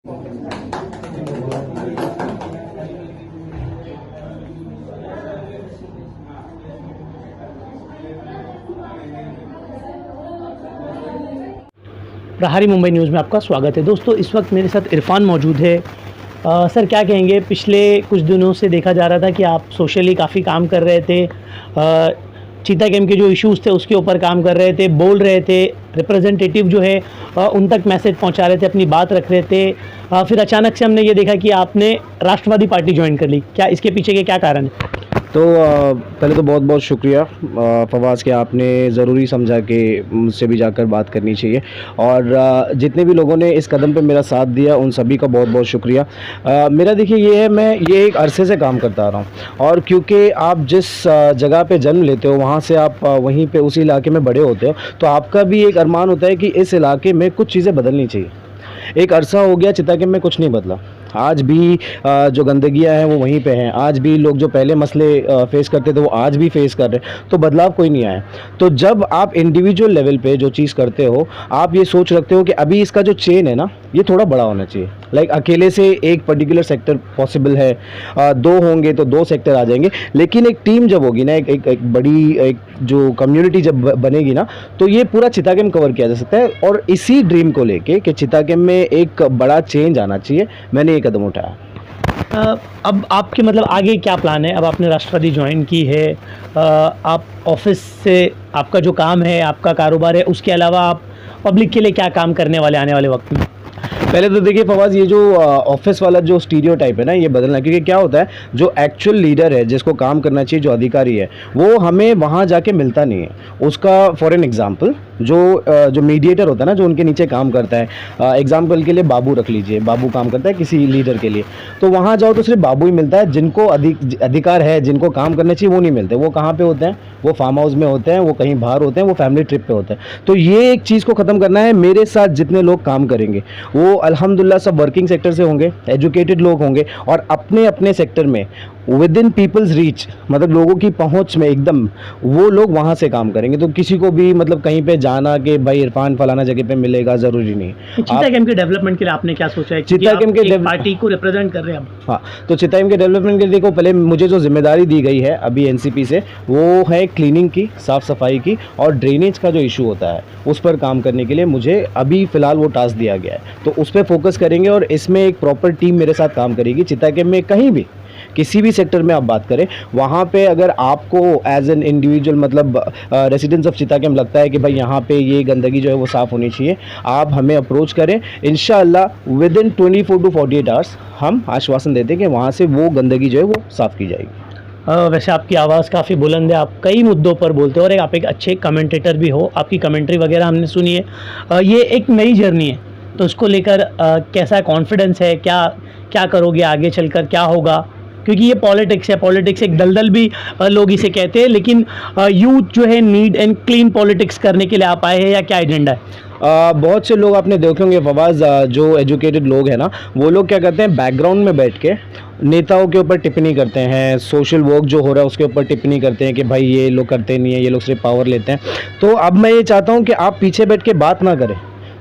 प्रहारी Mumbai news में आपका स्वागत है। दोस्तों, इस वक्त मेरे साथ इरफान मौजूद है। सर, क्या कहेंगे, पिछले कुछ दिनों से देखा जा रहा था कि आप सोशली काफ़ी काम कर रहे थे, चीता गेम के जो इश्यूज़ थे उसके ऊपर काम कर रहे थे, बोल रहे थे, रिप्रेजेंटेटिव जो है उन तक मैसेज पहुंचा रहे थे, अपनी बात रख रहे थे। फिर अचानक से हमने ये देखा कि आपने राष्ट्रवादी पार्टी ज्वाइन कर ली। क्या इसके पीछे के क्या कारण है? तो पहले तो बहुत बहुत शुक्रिया फवाज़ के, आपने ज़रूरी समझा कि मुझसे भी जाकर बात करनी चाहिए। और जितने भी लोगों ने इस कदम पे मेरा साथ दिया उन सभी का बहुत बहुत शुक्रिया। मेरा देखिए ये है, मैं ये एक अरसे से काम करता आ रहा हूँ, और क्योंकि आप जिस जगह पे जन्म लेते हो वहाँ से आप वहीं पे उसी इलाके में बड़े होते हो, तो आपका भी एक अरमान होता है कि इस इलाके में कुछ चीज़ें बदलनी चाहिए। एक अरसा हो गया चिता गेम में कुछ नहीं बदला। आज भी जो गंदगियाँ हैं वो वहीं पे हैं। आज भी लोग जो पहले मसले फेस करते थे वो आज भी फेस कर रहे हैं, तो बदलाव कोई नहीं आया। तो जब आप इंडिविजुअल लेवल पे जो चीज़ करते हो, आप ये सोच रखते हो कि अभी इसका जो चेन है ना, ये थोड़ा बड़ा होना चाहिए। लाइक अकेले से एक पर्टिकुलर सेक्टर पॉसिबल है, दो होंगे तो दो सेक्टर आ जाएंगे, लेकिन एक टीम जब होगी ना, एक बड़ी एक जो कम्युनिटी जब बनेगी ना, तो ये पूरा चिता गेम कवर किया जा सकता है। और इसी ड्रीम को लेके कि चिता गेम में एक बड़ा चेंज आना चाहिए, मैंने ये कदम उठाया। अब आपके मतलब आगे क्या प्लान है? अब आपने राष्ट्रवादी ज्वाइन की है, आप ऑफिस से आपका जो काम है, आपका कारोबार है, उसके अलावा आप पब्लिक के लिए क्या काम करने वाले आने वाले वक्त में? पहले तो देखिए फवाज़, ये जो ऑफिस वाला जो स्टीरियोटाइप है ना, ये बदलना। क्योंकि क्या होता है, जो एक्चुअल लीडर है, जिसको काम करना चाहिए, जो अधिकारी है, वो हमें वहाँ जाके मिलता नहीं है। उसका फॉर एन एग्जांपल जो मीडिएटर होता है ना, जो उनके नीचे काम करता है, एग्जांपल के लिए बाबू रख लीजिए, बाबू काम करता है किसी लीडर के लिए, तो वहाँ जाओ तो सिर्फ बाबू ही मिलता है। जिनको अधिकार है, जिनको काम करना चाहिए, वो नहीं मिलते। वो कहाँ पे होते हैं? वो फार्म हाउस में होते हैं, वो कहीं बाहर होते हैं, वो फैमिली ट्रिप पे होते हैं। तो ये एक चीज़ को ख़त्म करना है। मेरे साथ जितने लोग काम करेंगे वो अल्हम्दुलिल्लाह सब वर्किंग सेक्टर से होंगे, एजुकेटेड लोग होंगे, और अपने अपने सेक्टर में विद इन पीपल्स रीच, मतलब लोगों की पहुंच में एकदम वो लोग वहाँ से काम करेंगे। तो किसी को भी मतलब कहीं पे जाना कि भाई इरफान फलाना जगह पे मिलेगा, ज़रूरी नहीं। चिता गेम के डेवलपमेंट के लिए आपने क्या सोचा है? चिता गेम के पार्टी को रिप्रेजेंट कर रहे हैं हम। हाँ, तो चिता गेम के डेवलपमेंट के लिए देखो, पहले मुझे जो जिम्मेदारी दी गई है अभी एनसीपी से, वो है क्लीनिंग की, साफ़ सफाई की, और ड्रेनेज का जो इशू होता है उस पर काम करने के लिए मुझे अभी फ़िलहाल वो टास्क दिया गया है। तो उस पर फोकस करेंगे, और इसमें एक प्रॉपर टीम मेरे साथ काम करेगी। चिता गेम में कहीं भी किसी भी सेक्टर में आप बात करें, वहाँ पे अगर आपको एज एन इंडिविजुअल मतलब रेसिडेंट्स ऑफ चिता गेम लगता है कि भाई यहाँ पे ये गंदगी जो है वो साफ़ होनी चाहिए, आप हमें अप्रोच करें। इंशाअल्लाह विद इन 24 to 48 आवर्स हम आश्वासन देते हैं कि वहाँ से वो गंदगी जो है वो साफ़ की जाएगी। वैसे आपकी आवाज़ काफ़ी बुलंद है, आप कई मुद्दों पर बोलते हो, और आप एक अच्छे कमेंटेटर भी हो। आपकी कमेंट्री वगैरह हमने सुनी है। ये एक नई जर्नी है, तो उसको लेकर कैसा कॉन्फिडेंस है? क्या करोगे आगे चलकर, क्या होगा? क्योंकि ये पॉलिटिक्स है, पॉलिटिक्स एक दलदल भी लोग इसे कहते हैं, लेकिन यूथ जो है नीड एंड क्लीन पॉलिटिक्स करने के लिए आप आए हैं, या क्या एजेंडा है? बहुत से लोग आपने देखे होंगे फवाज़, जो एजुकेटेड लोग हैं ना, वो लोग क्या करते हैं, बैकग्राउंड में बैठ के नेताओं के ऊपर टिप्पणी करते हैं, सोशल वर्क जो हो रहा है उसके ऊपर टिप्पणी करते हैं कि भाई ये लोग करते नहीं है, ये लोग सिर्फ पावर लेते हैं। तो अब मैं ये चाहता हूँ कि आप पीछे बैठ के बात ना करें,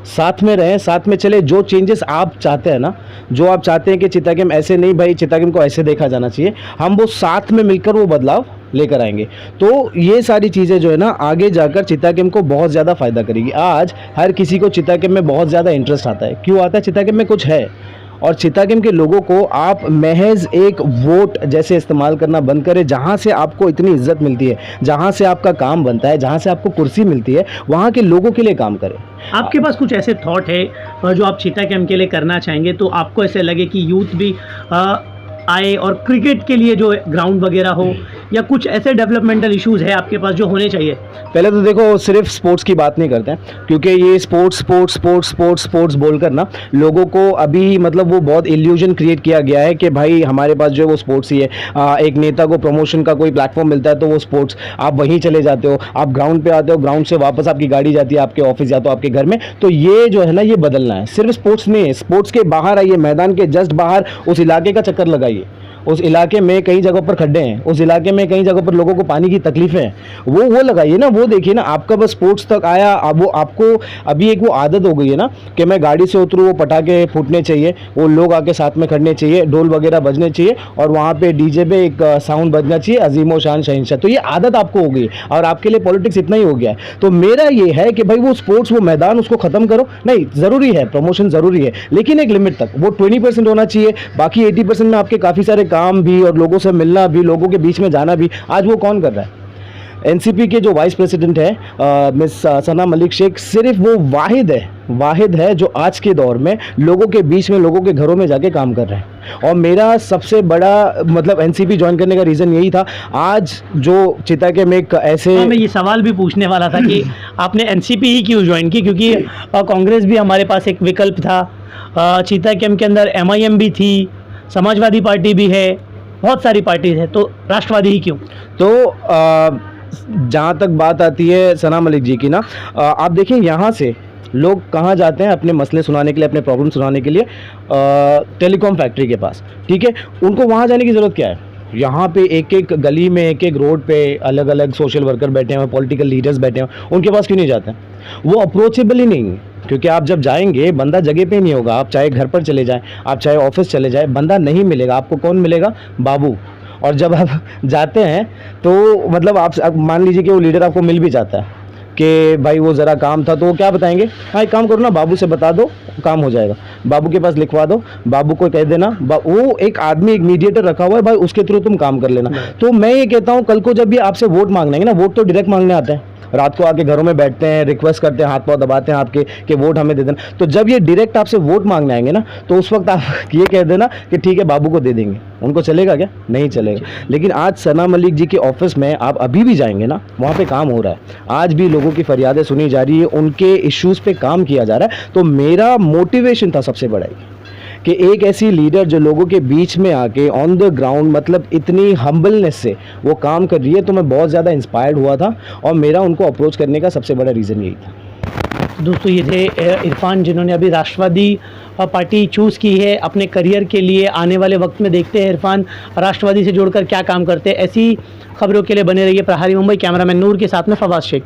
साथ में रहें, साथ में चले। जो चेंजेस आप चाहते हैं ना, जो आप चाहते हैं कि चिता गेम ऐसे नहीं, भाई चिता गेम को ऐसे देखा जाना चाहिए, हम वो साथ में मिलकर वो बदलाव लेकर आएंगे। तो ये सारी चीज़ें जो है ना, आगे जाकर चिता गेम को बहुत ज़्यादा फ़ायदा करेगी। आज हर किसी को चिता गेम में बहुत ज़्यादा इंटरेस्ट आता है। क्यों आता है? चिता गेम में कुछ है। और चिता गेम के लोगों को आप महज एक वोट जैसे इस्तेमाल करना बंद करें। जहाँ से आपको इतनी इज्जत मिलती है, जहाँ से आपका काम बनता है, जहाँ से आपको कुर्सी मिलती है, वहाँ के लोगों के लिए काम करें। आपके पास कुछ ऐसे थॉट है जो आप चिता गेम के लिए करना चाहेंगे, तो आपको ऐसे लगे कि यूथ भी आए और क्रिकेट के लिए जो ग्राउंड वगैरह हो, या कुछ ऐसे डेवलपमेंटल इश्यूज़ है आपके पास जो होने चाहिए? पहले तो देखो, सिर्फ स्पोर्ट्स की बात नहीं करते हैं, क्योंकि ये स्पोर्ट्स बोलकर ना लोगों को अभी मतलब वो बहुत इल्यूजन क्रिएट किया गया है कि भाई हमारे पास जो है वो स्पोर्ट्स ही है। एक नेता को प्रमोशन का कोई प्लेटफॉर्म मिलता है तो वो स्पोर्ट्स, आप वहीं चले जाते हो, आप ग्राउंड पे आते हो, ग्राउंड से वापस आपकी गाड़ी जाती है आपके ऑफिस या तो आपके घर में। तो ये जो है ना, ये बदलना है। सिर्फ स्पोर्ट्स नहीं है, स्पोर्ट्स के बाहर आइए, मैदान के जस्ट बाहर उस इलाके का चक्कर लगाइए, उस इलाके में कई जगहों पर खड्डे हैं, उस इलाके में कई जगहों पर लोगों को पानी की तकलीफें हैं, वो लगाइए ना, वो देखिए ना। आपका बस स्पोर्ट्स तक आया, अब वो आपको अभी एक वो आदत हो गई है ना कि मैं गाड़ी से उतरूँ, वो पटाखे फूटने चाहिए, वो लोग आके साथ में खड़ने चाहिए, ढोल वगैरह बजने चाहिए और वहाँ पे डीजे पे एक साउंड बजना चाहिए, अजीमो शान शहंशाह। तो ये आदत आपको हो गई है और आपके लिए पॉलिटिक्स इतना ही हो गया है। तो मेरा ये है कि भाई वो स्पोर्ट्स, वो मैदान, उसको ख़त्म करो। नहीं, ज़रूरी है प्रमोशन, ज़रूरी है, लेकिन एक लिमिट तक। वो 20% होना चाहिए, बाकी 80% में आपके काफ़ी सारे काम भी और लोगों से मिलना भी, लोगों के बीच में जाना भी, आज वो कौन कर रहा है? एनसीपी के जो वाइस प्रेसिडेंट है मिस सना मलिक शेख, सिर्फ वो वाहिद है जो आज के दौर में लोगों के बीच में, लोगों के घरों में जाके काम कर रहे हैं। और मेरा सबसे बड़ा मतलब एनसीपी ज्वाइन करने का रीज़न यही था। आज जो चिता के में एक ऐसे, मैं ये सवाल भी पूछने वाला था कि आपने एनसीपी ही क्यों ज्वाइन की, क्योंकि कांग्रेस भी हमारे पास एक विकल्प था, चीता कैंप के अंदर एमआईएम भी थी, समाजवादी पार्टी भी है, बहुत सारी पार्टीज है, तो राष्ट्रवादी ही क्यों? तो जहाँ तक बात आती है सना मलिक जी की ना, आप देखिए यहाँ से लोग कहाँ जाते हैं अपने मसले सुनाने के लिए, अपने प्रॉब्लम सुनाने के लिए? टेलीकॉम फैक्ट्री के पास, ठीक है। उनको वहाँ जाने की ज़रूरत क्या है? यहाँ पे एक एक गली में, एक एक रोड पे अलग अलग सोशल वर्कर बैठे हुए, पॉलिटिकल लीडर्स बैठे हुए, उनके पास क्यों नहीं जाते हैं? वो अप्रोचेबल ही नहीं है, क्योंकि आप जब जाएंगे बंदा जगह पे नहीं होगा। आप चाहे घर पर चले जाएं, आप चाहे ऑफिस चले जाएं, बंदा नहीं मिलेगा आपको। कौन मिलेगा? बाबू। और जब आप जाते हैं तो मतलब आप मान लीजिए कि वो लीडर आपको मिल भी जाता है कि भाई वो ज़रा काम था, तो वो क्या बताएंगे? हाँ, एक काम करो ना, बाबू से बता दो, काम हो जाएगा, बाबू के पास लिखवा दो, बाबू को कह देना, वो एक आदमी, एक मीडिएटर रखा हुआ है भाई, उसके थ्रू तुम काम कर लेना। तो मैं ये कहता हूँ, कल को जब भी आपसे वोट मांगने ना, वोट तो डायरेक्ट मांगने आते हैं, रात को आके घरों में बैठते हैं, रिक्वेस्ट करते हैं, हाथ पाँव दबाते हैं आपके कि वोट हमें दे देना। तो जब ये डायरेक्ट आपसे वोट मांगने आएंगे ना, तो उस वक्त आप ये कह देना कि ठीक है बाबू को दे देंगे। उनको चलेगा क्या? नहीं चलेगा। लेकिन आज सना मलिक जी के ऑफिस में आप अभी भी जाएंगे ना, वहाँ पे काम हो रहा है, आज भी लोगों की फरियादें सुनी जा रही है, उनके इश्यूज़ पे काम किया जा रहा है। तो मेरा मोटिवेशन था सबसे बड़ा कि एक ऐसी लीडर जो लोगों के बीच में आके ऑन द ग्राउंड, मतलब इतनी हम्बलनेस से वो काम कर रही है, तो मैं बहुत ज़्यादा इंस्पायर्ड हुआ था और मेरा उनको अप्रोच करने का सबसे बड़ा रीज़न यही था। दोस्तों, ये थे इरफान, जिन्होंने अभी राष्ट्रवादी पार्टी चूज़ की है अपने करियर के लिए। आने वाले वक्त में देखते हैं इरफान राष्ट्रवादी से जुड़कर क्या काम करते हैं। ऐसी खबरों के लिए बने रहिए प्रहारी मुंबई। कैमरामैन नूर के साथ में फवाद शेख।